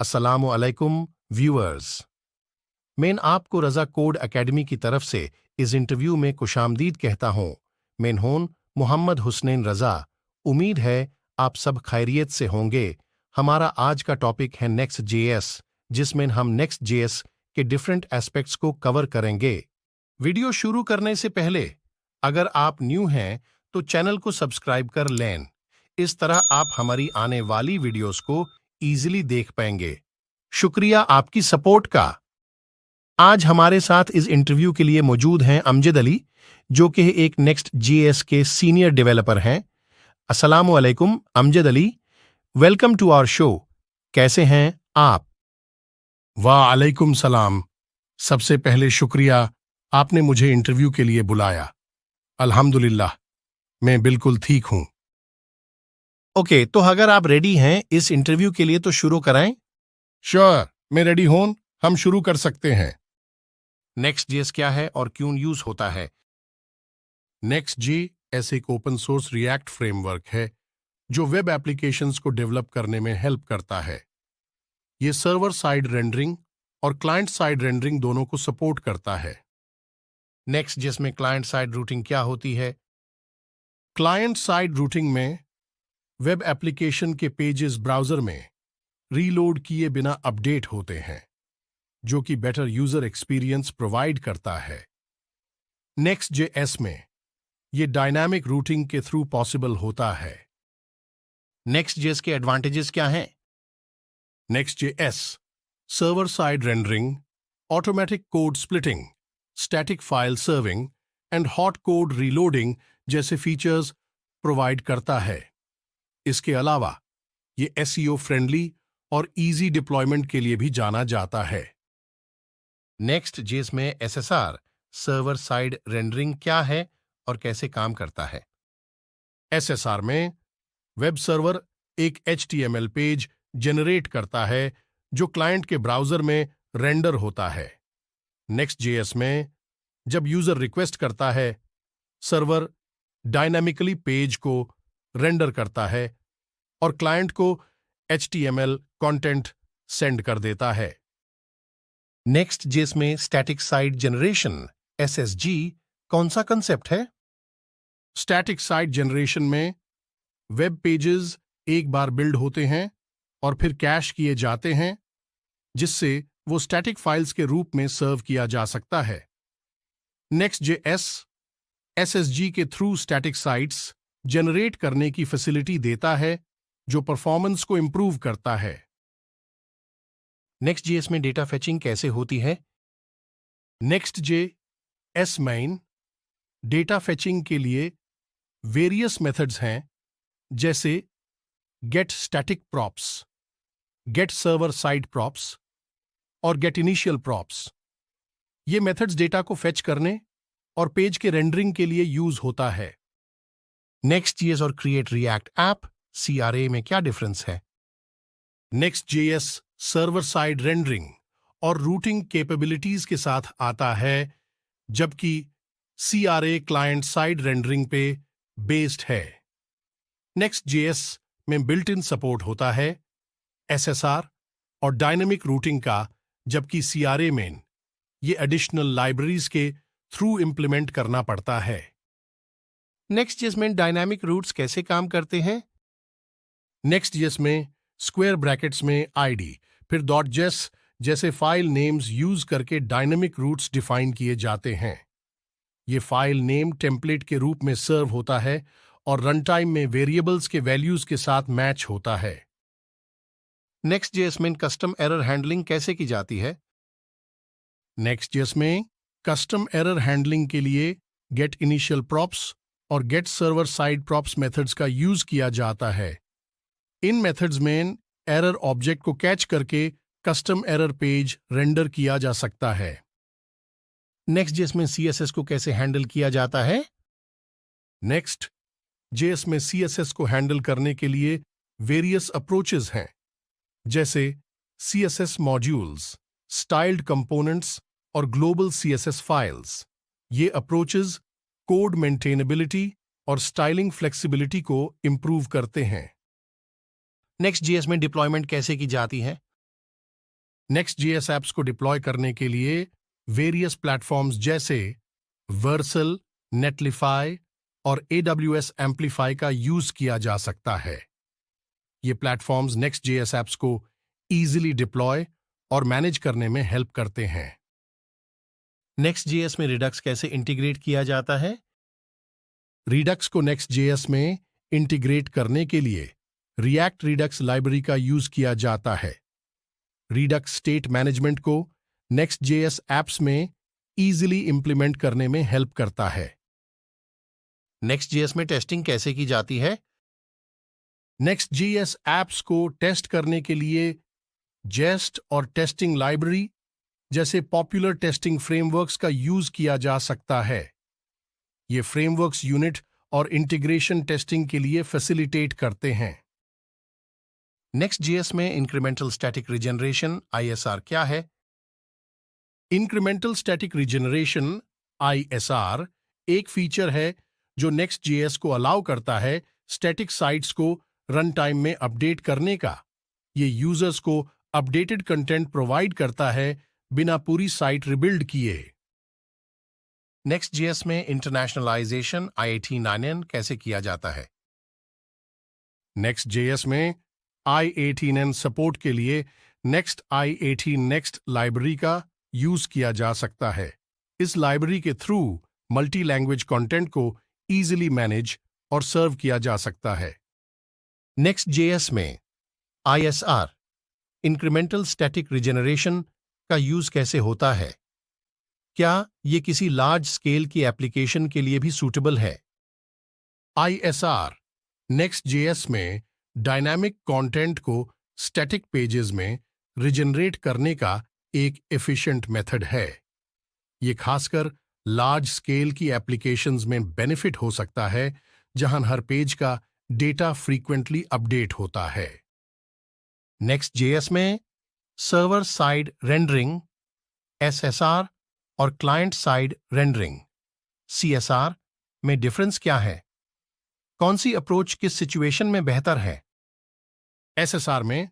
अस्सलामु अलैकुम व्यूअर्स। मैं आपको रज़ा कोड एकेडमी की तरफ से इस इंटरव्यू में खुशामदीद कहता हूँ। मैं हूं मोहम्मद हुसनैन रज़ा। उम्मीद है आप सब खैरियत से होंगे। हमारा आज का टॉपिक है नेक्स्ट जेएस, जिसमें हम नेक्स्ट जेएस के डिफरेंट एस्पेक्ट्स को कवर करेंगे। वीडियो शुरू करने से पहले अगर आप न्यू हैं तो चैनल को सब्सक्राइब कर लें। इस तरह आप हमारी आने वाली वीडियोस को इजीली देख पाएंगे। शुक्रिया आपकी सपोर्ट का। आज हमारे साथ इस इंटरव्यू के लिए मौजूद हैं अमजद अली, जो कि एक नेक्स्ट जेएस के सीनियर डेवलपर हैं। अस्सलामु अलैकुम Amjad Ali, welcome to our show. कैसे हैं आप? वालेकुम सलाम। सबसे पहले शुक्रिया, आपने मुझे इंटरव्यू के लिए बुलाया। अल्हम्दुलिल्लाह, मैं बिल्कुल ठीक हूँ। ओके, तो अगर आप रेडी हैं इस इंटरव्यू के लिए तो शुरू कराएं। श्योर, मैं रेडी हूँ। हम शुरू कर सकते हैं। नेक्स्ट जेएस क्या है और क्यों यूज होता है? नेक्स्ट जेएस एक ओपन सोर्स रिएक्ट फ्रेमवर्क है जो वेब एप्लीकेशंस को डेवलप करने में हेल्प करता है। ये सर्वर साइड रेंडरिंग और क्लाइंट साइड रेंडरिंग दोनों को सपोर्ट करता है। नेक्स्ट जेएस में क्लाइंट साइड रूटिंग क्या होती है? क्लाइंट साइड रूटिंग में वेब एप्लीकेशन के पेजेस ब्राउजर में रीलोड किए बिना अपडेट होते हैं, जो कि बेटर यूजर एक्सपीरियंस प्रोवाइड करता है। नेक्स्ट जेएस में ये डायनामिक रूटिंग के थ्रू पॉसिबल होता है। नेक्स्ट जेएस के एडवांटेजेस क्या हैं? Next JS server side rendering, automatic code splitting, static file serving and hot code reloading जैसे फीचर्स प्रोवाइड करता है। इसके अलावा ये एसईओ फ्रेंडली और इजी डिप्लॉयमेंट के लिए भी जाना जाता है। नेक्स्ट जेएस में एसएसआर सर्वर साइड रेंडरिंग क्या है और कैसे काम करता है? एसएसआर में वेब सर्वर एक HTML पेज जनरेट करता है जो क्लाइंट के ब्राउजर में रेंडर होता है। नेक्स्ट जेएस में जब यूजर रिक्वेस्ट करता है, सर्वर डायनामिकली पेज को रेंडर करता है और क्लाइंट को HTML कंटेंट सेंड कर देता है। नेक्स्ट जेएस में स्टैटिक साइट जनरेशन SSG कौन सा कंसेप्ट है? स्टैटिक साइट जनरेशन में वेब पेजेस एक बार बिल्ड होते हैं और फिर कैश किए जाते हैं, जिससे वो स्टैटिक फाइल्स के रूप में सर्व किया जा सकता है। नेक्स्ट जेएस SSG के थ्रू स्टैटिक साइट्स जनरेट करने की फैसिलिटी देता है, जो परफॉर्मेंस को इंप्रूव करता है। नेक्स्ट जेएस में डेटा फेचिंग कैसे होती है? नेक्स्ट जेएस मेन डेटा फेचिंग के लिए वेरियस मेथड्स हैं, जैसे get static props, get server side props और गेट इनिशियल प्रॉप्स। ये मेथड्स डेटा को फेच करने और पेज के रेंडरिंग के लिए यूज होता है। नेक्स्ट जेएस और क्रिएट रिएक्ट ऐप CRA में क्या डिफरेंस है? Next JS server side rendering और रूटिंग कैपेबिलिटीज के साथ आता है, जबकि CRA क्लाइंट साइड रेंडरिंग पे बेस्ड है। नेक्स्ट जेएस में बिल्ट इन सपोर्ट होता है SSR और डायनेमिक रूटिंग का, जबकि CRA में ये एडिशनल लाइब्रेरीज के थ्रू इंप्लीमेंट करना पड़ता है। नेक्स्ट जेएस में डायनामिक रूट्स कैसे काम करते हैं? नेक्स्ट जेएस में स्क्वायर ब्रैकेट्स में ID फिर .js जैसे फाइल नेम्स यूज करके डायनेमिक रूट्स डिफाइन किए जाते हैं। ये फाइल नेम टेम्पलेट के रूप में सर्व होता है और रन टाइम में वेरिएबल्स के वैल्यूज के साथ मैच होता है। नेक्स्ट जेएस में कस्टम एरर हैंडलिंग कैसे की जाती है? नेक्स्ट जेएस में कस्टम एरर हैंडलिंग के लिए गेट इनिशियल प्रॉप्स और get server side props methods का यूज किया जाता है। इन मेथड्स में एरर ऑब्जेक्ट को कैच करके कस्टम एरर पेज रेंडर किया जा सकता है। नेक्स्ट जेएस में CSS को कैसे हैंडल किया जाता है? नेक्स्ट जेएस में CSS को हैंडल करने के लिए वेरियस अप्रोचेस हैं, जैसे CSS मॉड्यूल्स, स्टाइल्ड कंपोनेंट्स और ग्लोबल CSS फाइल्स। ये अप्रोचेस कोड मेंटेनेबिलिटी और स्टाइलिंग फ्लेक्सिबिलिटी को इंप्रूव करते हैं। नेक्स्ट जेएस में डिप्लॉयमेंट कैसे की जाती है? Next.js ऐप्स को डिप्लॉय करने के लिए वेरियस प्लेटफॉर्म्स जैसे वर्सल, नेटलिफाई और AWS एम्पलीफाई का यूज किया जा सकता है। ये प्लेटफॉर्म्स Next.js ऐप्स को इजीली डिप्लॉय और मैनेज करने में हेल्प करते हैं। Next.js में Redux कैसे इंटीग्रेट किया जाता है? Redux को Next.js में इंटीग्रेट करने के लिए React Redux लाइब्रेरी का यूज किया जाता है। Redux स्टेट मैनेजमेंट को Next.js ऐप्स में इजीली इंप्लीमेंट करने में हेल्प करता है। Next.js में टेस्टिंग कैसे की जाती है? Next.js ऐप्स को टेस्ट करने के लिए जेस्ट और टेस्टिंग लाइब्रेरी जैसे पॉपुलर टेस्टिंग फ्रेमवर्क्स का यूज किया जा सकता है। ये फ्रेमवर्क्स यूनिट और इंटीग्रेशन टेस्टिंग के लिए फैसिलिटेट करते हैं। Next.js में इंक्रीमेंटल स्टैटिक रिजेनरेशन ISR क्या है? इंक्रीमेंटल स्टैटिक रिजेनरेशन ISR एक फीचर है जो Next.js को अलाउ करता है स्टैटिक साइट्स को रन टाइम में अपडेट करने का। ये यूजर्स को अपडेटेड कंटेंट प्रोवाइड करता है बिना पूरी साइट रिबिल्ड किए। Next.js में इंटरनेशनलाइजेशन I18N कैसे किया जाता है? Next.js में I18N सपोर्ट के लिए Next I18 Next लाइब्रेरी का यूज किया जा सकता है। इस लाइब्रेरी के थ्रू मल्टी लैंग्वेज कंटेंट को इजीली मैनेज और सर्व किया जा सकता है। Next.js में ISR इंक्रीमेंटल स्टैटिक रिजेनरेशन का यूज कैसे होता है? क्या ये किसी लार्ज स्केल की एप्लीकेशन के लिए भी सूटेबल है? ISR Next.js में डायनामिक कंटेंट को स्टैटिक पेजेस में रिजेनरेट करने का एक एफिशिएंट मेथड है। ये खासकर लार्ज स्केल की एप्लीकेशंस में बेनिफिट हो सकता है जहां हर पेज का डेटा फ्रीक्वेंटली अपडेट होता है। Next.js में सर्वर साइड रेंडरिंग SSR और क्लाइंट साइड रेंडरिंग CSR में डिफरेंस क्या है? कौन सी अप्रोच किस सिचुएशन में बेहतर है? SSR में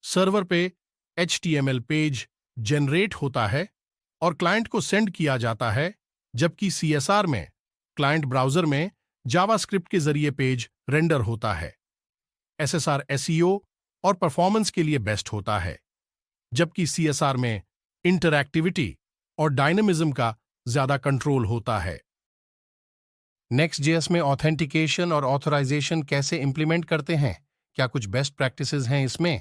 सर्वर पे HTML पेज जनरेट होता है और क्लाइंट को सेंड किया जाता है, जबकि CSR में क्लाइंट ब्राउज़र में जावास्क्रिप्ट के जरिए पेज रेंडर होता है। SSR SEO और परफॉर्मेंस के लिए बेस्ट होता है, जबकि CSR में इंटरैक्टिविटी और डायनेमिज्म का ज्यादा कंट्रोल होता है। Next.js में ऑथेंटिकेशन और ऑथराइजेशन कैसे इंप्लीमेंट करते हैं? क्या कुछ बेस्ट प्रैक्टिसेस हैं इसमें?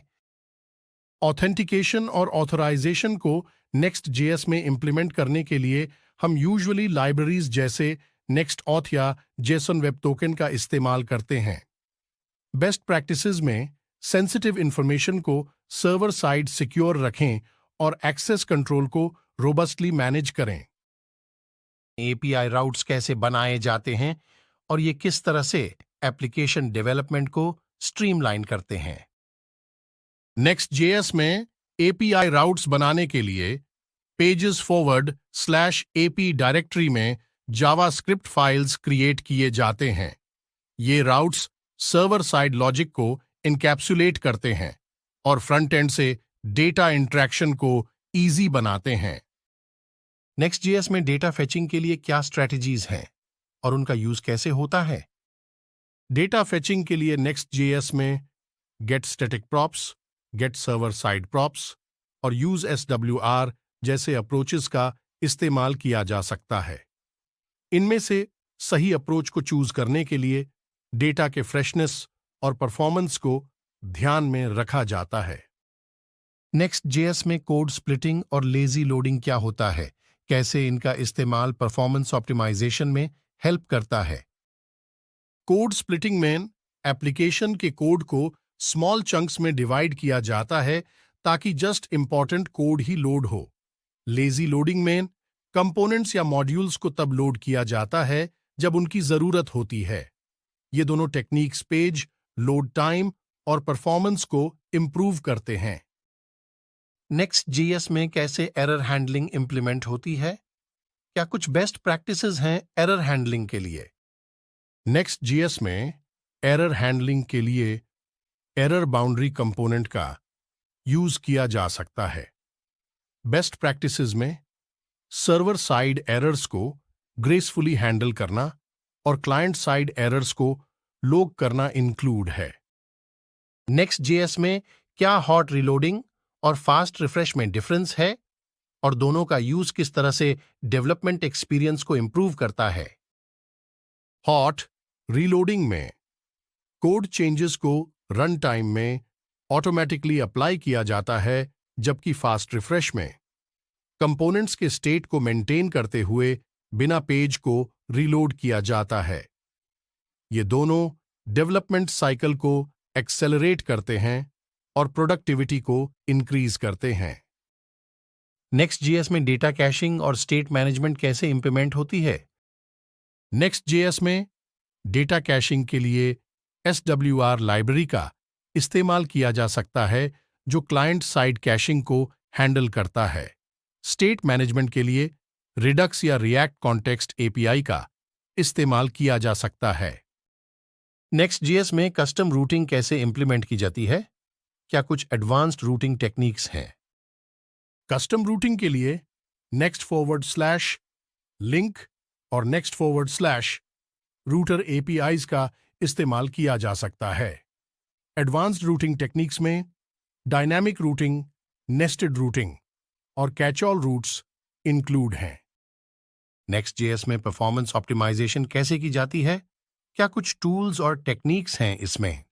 ऑथेंटिकेशन और ऑथराइजेशन को Next.js में इंप्लीमेंट करने के लिए हम यूजुअली लाइब्रेरीज जैसे NextAuth या JSON वेब टोकन का इस्तेमाल करते हैं। बेस्ट प्रैक्टिसेस में सेंसिटिव इंफॉर्मेशन को सर्वर साइड सिक्योर रखें और एक्सेस कंट्रोल को रोबस्टली मैनेज करें। API राउट्स कैसे बनाए जाते हैं और ये किस तरह से एप्लीकेशन डेवलपमेंट को स्ट्रीमलाइन करते हैं? Next.js में API राउट्स बनाने के लिए पेजेस फॉरवर्ड /AP डायरेक्टरी में जावास्क्रिप्ट फाइल्स क्रिएट किए जाते हैं। ये राउट्स सर्वर साइड लॉजिक को इनकैप्सुलेट करते हैं और फ्रंट एंड से डेटा इंटरेक्शन को इजी बनाते हैं। Next.js में डेटा फेचिंग के लिए क्या स्ट्रैटेजीज हैं और उनका यूज कैसे होता है? डेटा फेचिंग के लिए Next.js में get static props, get server side props और यूज SWR जैसे अप्रोचेस का इस्तेमाल किया जा सकता है। इनमें से सही अप्रोच को चूज करने के लिए डेटा के फ्रेशनेस और परफॉर्मेंस को ध्यान में रखा जाता है। Next.js में कोड स्प्लिटिंग और लेजी लोडिंग क्या होता है? कैसे इनका इस्तेमाल परफॉर्मेंस ऑप्टिमाइजेशन में हेल्प करता है? कोड स्प्लिटिंग में एप्लीकेशन के कोड को स्मॉल चंक्स में डिवाइड किया जाता है ताकि जस्ट इंपॉर्टेंट कोड ही लोड हो। लेजी लोडिंग में कंपोनेंट्स या मॉड्यूल्स को तब लोड किया जाता है जब उनकी जरूरत होती है। ये दोनों टेक्निक्स पेज लोड टाइम और परफॉर्मेंस को इंप्रूव करते हैं। Next.js में कैसे एरर हैंडलिंग इंप्लीमेंट होती है? क्या कुछ बेस्ट प्रैक्टिसेस हैं एरर हैंडलिंग के लिए? Next.js में एरर हैंडलिंग के लिए एरर बाउंड्री कंपोनेंट का यूज किया जा सकता है। बेस्ट प्रैक्टिसेस में सर्वर साइड एरर्स को ग्रेसफुली हैंडल करना और क्लाइंट साइड एरर्स को लॉग करना इंक्लूड है। Next.js में क्या हॉट रीलोडिंग और फास्ट रिफ्रेश में डिफरेंस है और दोनों का यूज किस तरह से डेवलपमेंट एक्सपीरियंस को इंप्रूव करता है? हॉट रीलोडिंग में कोड चेंजेस को रन टाइम में ऑटोमेटिकली अप्लाई किया जाता है, जबकि फास्ट रिफ्रेश में कंपोनेंट्स के स्टेट को मेंटेन करते हुए बिना पेज को रीलोड किया जाता है। ये दोनों डेवलपमेंट साइकिल को एक्सेलरेट करते हैं और प्रोडक्टिविटी को इंक्रीज करते हैं। Next.js में डेटा कैशिंग और स्टेट मैनेजमेंट कैसे इंप्लीमेंट होती है? Next.js में डेटा कैशिंग के लिए SWR लाइब्रेरी का इस्तेमाल किया जा सकता है, जो क्लाइंट साइड कैशिंग को हैंडल करता है। स्टेट मैनेजमेंट के लिए रिडक्स या रिएक्ट कॉन्टेक्स्ट API का इस्तेमाल किया जा सकता है। Next.js में कस्टम रूटिंग कैसे इंप्लीमेंट की जाती है? क्या कुछ एडवांस्ड रूटिंग टेक्निक्स हैं? कस्टम रूटिंग के लिए next/link और next/router APIs का इस्तेमाल किया जा सकता है। एडवांस्ड रूटिंग टेक्निक्स में डायनामिक रूटिंग, नेस्टेड रूटिंग और कैच ऑल रूट्स इंक्लूड हैं। Next.js में परफॉर्मेंस ऑप्टिमाइजेशन कैसे की जाती है? क्या कुछ टूल्स और टेक्निक्स हैं इसमें?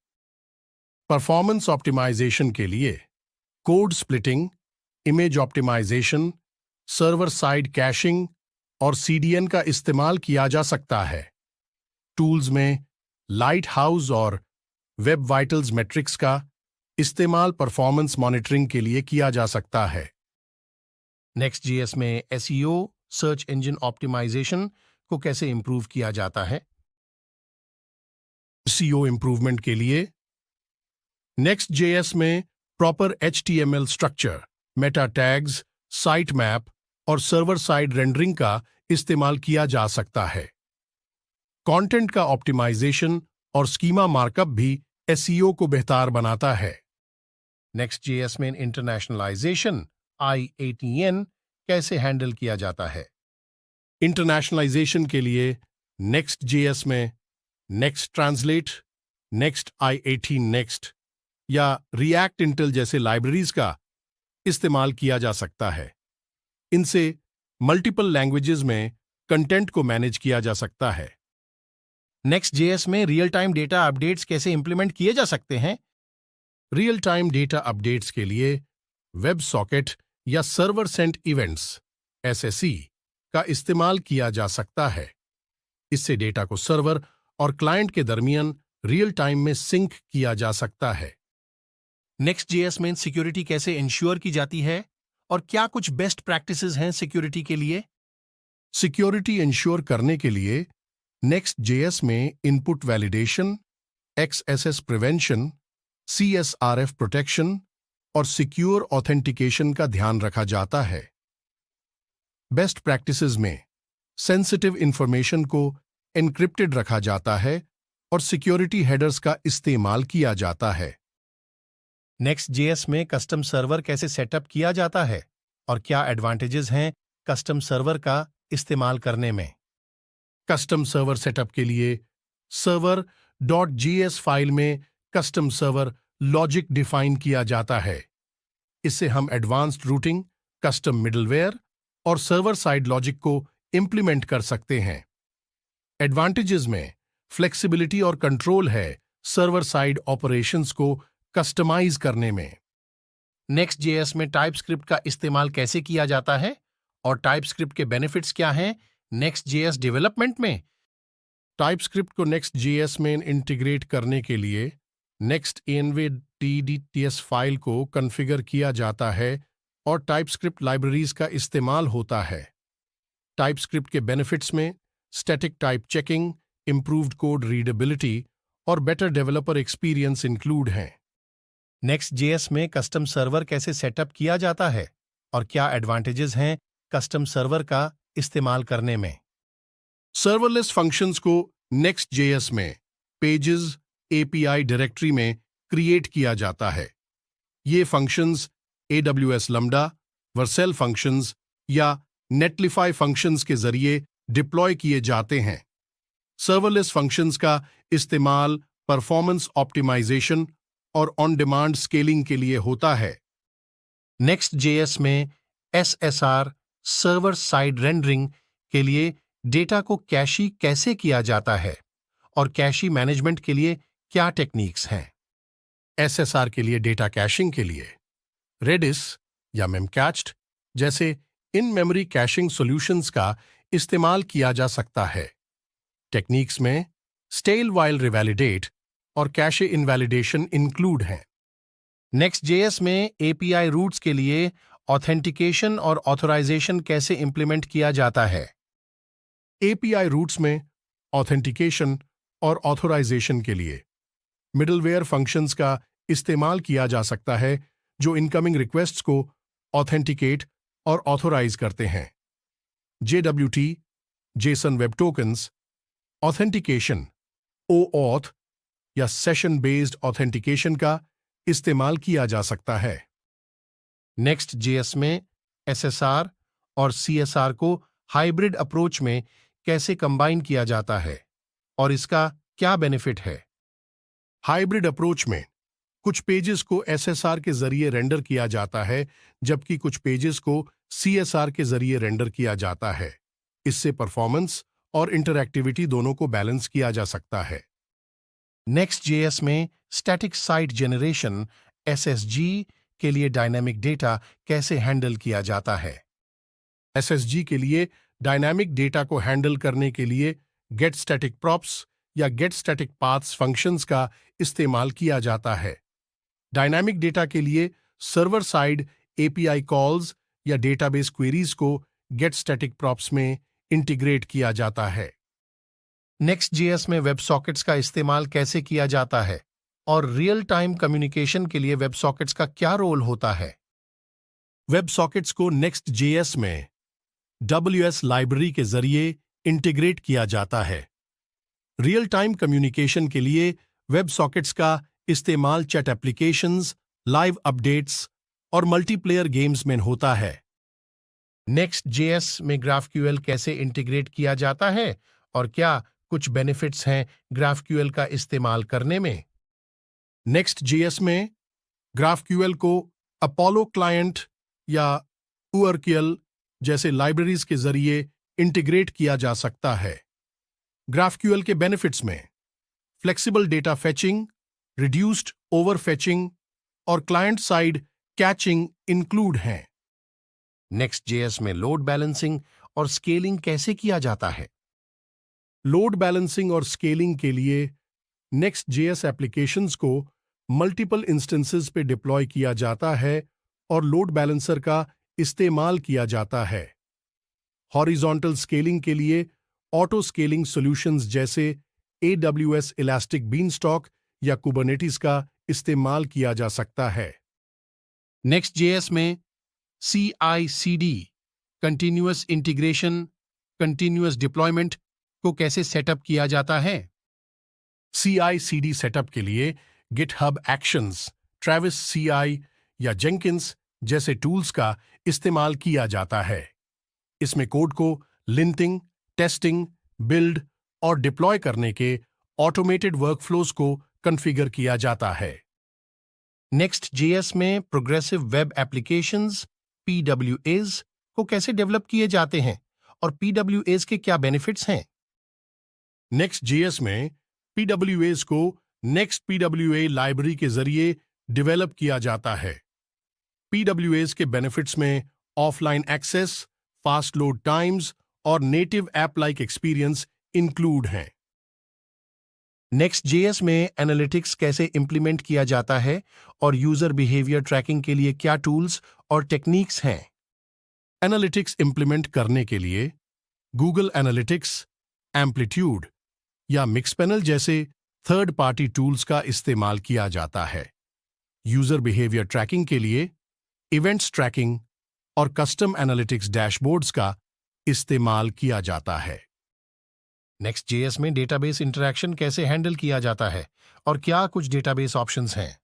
परफॉर्मेंस ऑप्टिमाइजेशन के लिए code splitting, image optimisation, server side caching और CDN का इस्तेमाल किया जा सकता है। टूल्स में लाइट हाउस और वेब वाइटल्स मेट्रिक्स का इस्तेमाल परफॉर्मेंस मॉनिटरिंग के लिए किया जा सकता है। Next.js में SEO सर्च इंजन ऑप्टिमाइजेशन को कैसे इंप्रूव किया जाता है? SEO इंप्रूवमेंट के लिए Next.js में proper HTML structure, Meta tags, site map और सर्वर साइड रेंडरिंग का इस्तेमाल किया जा सकता है। कंटेंट का ऑप्टिमाइजेशन और स्कीमा मार्कअप भी SEO को बेहतर बनाता है। Next.js में इंटरनेशनलाइजेशन IATN कैसे हैंडल किया जाता है? इंटरनेशनलाइजेशन के लिए Next.js में next translate, next I18 next या रिएक्ट इंटेल जैसे लाइब्रेरीज का इस्तेमाल किया जा सकता है। इनसे मल्टीपल लैंग्वेजेस में कंटेंट को मैनेज किया जा सकता है। Next.js में रियल टाइम डेटा अपडेट्स कैसे इंप्लीमेंट किए जा सकते हैं? रियल टाइम डेटा अपडेट्स के लिए वेब सॉकेट या सर्वर सेंट इवेंट्स SSE का इस्तेमाल किया जा सकता है। इससे डेटा को सर्वर और क्लाइंट के दरमियान रियल टाइम में सिंक किया जा सकता है। Next.js में सिक्योरिटी कैसे इंश्योर की जाती है और क्या कुछ बेस्ट प्रैक्टिसेस हैं सिक्योरिटी के लिए? सिक्योरिटी इंश्योर करने के लिए Next.js में input validation, XSS prevention, CSRF protection और सिक्योर ऑथेंटिकेशन का ध्यान रखा जाता है। बेस्ट प्रैक्टिसेस में सेंसिटिव इंफॉर्मेशन को एन्क्रिप्टेड रखा जाता है और सिक्योरिटी हेडर्स का इस्तेमाल किया जाता है। Next.js में कस्टम सर्वर कैसे सेटअप किया जाता है और क्या एडवांटेजेस हैं कस्टम सर्वर का इस्तेमाल करने में? कस्टम सर्वर सेटअप के लिए server.js फाइल में कस्टम सर्वर लॉजिक डिफाइन किया जाता है। इससे हम एडवांस्ड रूटिंग, कस्टम मिडलवेयर और सर्वर साइड लॉजिक को इंप्लीमेंट कर सकते हैं। एडवांटेजेस में फ्लेक्सिबिलिटी और कंट्रोल है सर्वर साइड ऑपरेशंस को कस्टमाइज करने में। Next.js में टाइपस्क्रिप्ट का इस्तेमाल कैसे किया जाता है और टाइपस्क्रिप्ट के बेनिफिट्स क्या हैं Next.js डेवलपमेंट में? टाइपस्क्रिप्ट को Next.js में इंटीग्रेट करने के लिए next-env.tds फाइल को कॉन्फ़िगर किया जाता है और टाइपस्क्रिप्ट लाइब्रेरीज का इस्तेमाल होता है। टाइपस्क्रिप्ट के बेनिफिट्स में static type checking, improved code readability और बेटर डेवलपर एक्सपीरियंस इंक्लूड हैं। Next.js में कस्टम सर्वर कैसे सेटअप किया जाता है और क्या एडवांटेजेस हैं कस्टम सर्वर का इस्तेमाल करने में? सर्वरलेस फंक्शंस को Next.js में पेजेस API डायरेक्टरी में क्रिएट किया जाता है। ये functions AWS lambda, Vercel functions या नेटलिफाई फंक्शंस के जरिए डिप्लॉय किए जाते हैं। सर्वरलेस फंक्शंस का इस्तेमाल परफॉर्मेंस ऑप्टिमाइजेशन और ऑन डिमांड स्केलिंग के लिए होता है। Next.js में SSR सर्वर साइड रेंडरिंग के लिए डेटा को कैशी कैसे किया जाता है और कैशी मैनेजमेंट के लिए क्या टेक्निक्स हैं? SSR के लिए डेटा कैशिंग के लिए रेडिस या मेमकैच्ड जैसे इन मेमोरी कैशिंग सॉल्यूशंस का इस्तेमाल किया जा सकता है। टेक्निक्स में स्टेल वाइल रिवैलिडेट और कैशे इनवैलिडेशन इंक्लूड हैं। Next.js में API रूट्स के लिए ऑथेंटिकेशन और ऑथराइजेशन कैसे इंप्लीमेंट किया जाता है? API रूट्स में ऑथेंटिकेशन और ऑथराइजेशन के लिए मिडलवेयर फंक्शंस का इस्तेमाल किया जा सकता है जो इनकमिंग रिक्वेस्ट्स को ऑथेंटिकेट और ऑथराइज करते हैं। JWT, JSON web tokens, authentication, OAuth या सेशन बेस्ड ऑथेंटिकेशन का इस्तेमाल किया जा सकता है। Next.js में SSR और CSR को हाइब्रिड अप्रोच में कैसे कंबाइन किया जाता है और इसका क्या बेनिफिट है? हाइब्रिड अप्रोच में कुछ पेजेस को SSR के जरिए रेंडर किया जाता है जबकि कुछ पेजेस को CSR के जरिए रेंडर किया जाता है। इससे परफॉर्मेंस और इंटरएक्टिविटी दोनों को बैलेंस किया जा सकता है। Next.js में स्टैटिक साइट जनरेशन SSG के लिए डायनामिक डेटा कैसे हैंडल किया जाता है? SSG के लिए डायनामिक डेटा को हैंडल करने के लिए गेट स्टैटिक प्रॉप्स या गेट स्टैटिक पाथ्स फंक्शंस का इस्तेमाल किया जाता है। डायनामिक डेटा के लिए सर्वर साइड API कॉल्स या डेटाबेस क्वेरीज को गेट स्टैटिक प्रॉप्स में इंटीग्रेट किया जाता है। Next.js में वेब सॉकेट्स का इस्तेमाल कैसे किया जाता है और रियल टाइम कम्युनिकेशन के लिए वेब सॉकेट्स का क्या रोल होता है? वेब सॉकेट्स को Next.js में WS लाइब्रेरी के जरिए इंटीग्रेट किया जाता है। रियल टाइम कम्युनिकेशन के लिए वेब सॉकेट्स का इस्तेमाल चैट एप्लीकेशंस, लाइव अपडेट्स और मल्टीप्लेयर गेम्स में होता है। Next.js में GraphQL कैसे इंटीग्रेट किया जाता है और क्या कुछ बेनिफिट्स हैं GraphQL का इस्तेमाल करने में? Next.js में GraphQL को अपोलो क्लाइंट या Oracle जैसे लाइब्रेरीज के जरिए इंटीग्रेट किया जा सकता है। GraphQL के बेनिफिट्स में फ्लेक्सिबल डेटा फेचिंग, रिड्यूस्ड ओवरफेचिंग और क्लाइंट साइड कैचिंग इंक्लूड हैं। Next.js में लोड बैलेंसिंग और स्केलिंग कैसे किया जाता है? लोड बैलेंसिंग और स्केलिंग के लिए Next.js एप्लीकेशंस को मल्टीपल इंस्टेंसेस पे डिप्लॉय किया जाता है और लोड बैलेंसर का इस्तेमाल किया जाता है। हॉरिजॉन्टल स्केलिंग के लिए ऑटो स्केलिंग सॉल्यूशंस जैसे AWS इलास्टिक बीनस्टॉक या कुबरनेटिस का इस्तेमाल किया जा सकता है। Next.js में CI/CD continuous integration, continuous deployment को कैसे सेटअप किया जाता है? CI/CD सेटअप के लिए GitHub एक्शंस, ट्रैविस CI या जेंकिंस जैसे टूल्स का इस्तेमाल किया जाता है। इसमें कोड को लिंटिंग, टेस्टिंग, बिल्ड और डिप्लॉय करने के ऑटोमेटेड वर्कफ्लोज को कॉन्फ़िगर किया जाता है। Next.js में प्रोग्रेसिव वेब एप्लीकेशंस PWAs को कैसे डेवलप किए जाते हैं और PWAs के क्या बेनिफिट्स हैं? Next.js में PWAs को Next PWA लाइब्रेरी के जरिए डेवलप किया जाता है। PWAs के बेनिफिट्स में offline access, fast load times और native app like experience include हैं। Next.js में एनालिटिक्स कैसे इंप्लीमेंट किया जाता है और यूजर बिहेवियर ट्रैकिंग के लिए क्या टूल्स और टेक्निक्स हैं? एनालिटिक्स इंप्लीमेंट करने के लिए गूगल एनालिटिक्स, एम्पलीट्यूड या मिक्सपैनल जैसे थर्ड पार्टी टूल्स का इस्तेमाल किया जाता है। यूजर बिहेवियर ट्रैकिंग के लिए इवेंट्स ट्रैकिंग और कस्टम एनालिटिक्स डैशबोर्ड्स का इस्तेमाल किया जाता है। Next.js में डेटाबेस इंटरैक्शन कैसे हैंडल किया जाता है और क्या कुछ डेटाबेस ऑप्शंस हैं?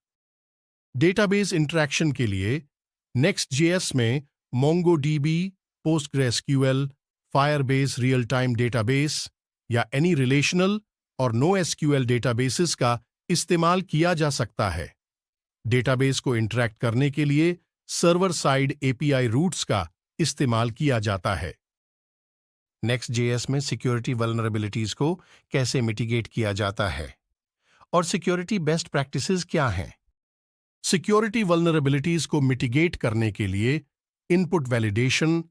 डेटाबेस इंटरैक्शन के लिए Next.js में MongoDB, PostgreSQL, Firebase real time database या एनी रिलेशनल और NoSQL डेटाबेसेस का इस्तेमाल किया जा सकता है। डेटाबेस को इंटरैक्ट करने के लिए सर्वर साइड API रूट्स का इस्तेमाल किया जाता है। Next.js में सिक्योरिटी वल्नरेबिलिटीज को कैसे मिटिगेट किया जाता है और सिक्योरिटी बेस्ट प्रैक्टिसेस क्या हैं? सिक्योरिटी वल्नरेबिलिटीज को मिटिगेट करने के लिए input validation,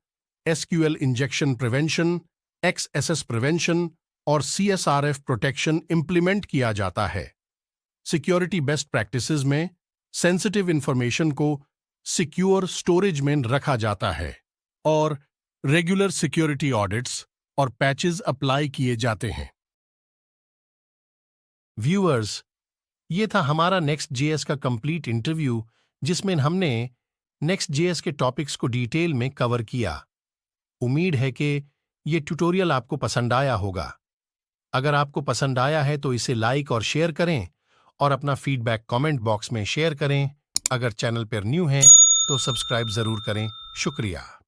SQL injection prevention, XSS prevention और CSRF प्रोटेक्शन इंप्लीमेंट किया जाता है। सिक्योरिटी बेस्ट प्रैक्टिसेस में सेंसिटिव इंफॉर्मेशन को सिक्योर स्टोरेज में रखा जाता है और रेगुलर सिक्योरिटी ऑडिट्स और पैचेस अप्लाई किए जाते हैं। व्यूअर्स, ये था हमारा Next.js का कंप्लीट इंटरव्यू जिसमें हमने Next.js के टॉपिक्स को डिटेल में कवर किया। उम्मीद है कि ये ट्यूटोरियल आपको पसंद आया होगा। अगर आपको पसंद आया है तो इसे लाइक और शेयर करें और अपना फीडबैक कमेंट बॉक्स में शेयर करें। अगर चैनल पर न्यू हैं तो सब्सक्राइब जरूर करें। शुक्रिया।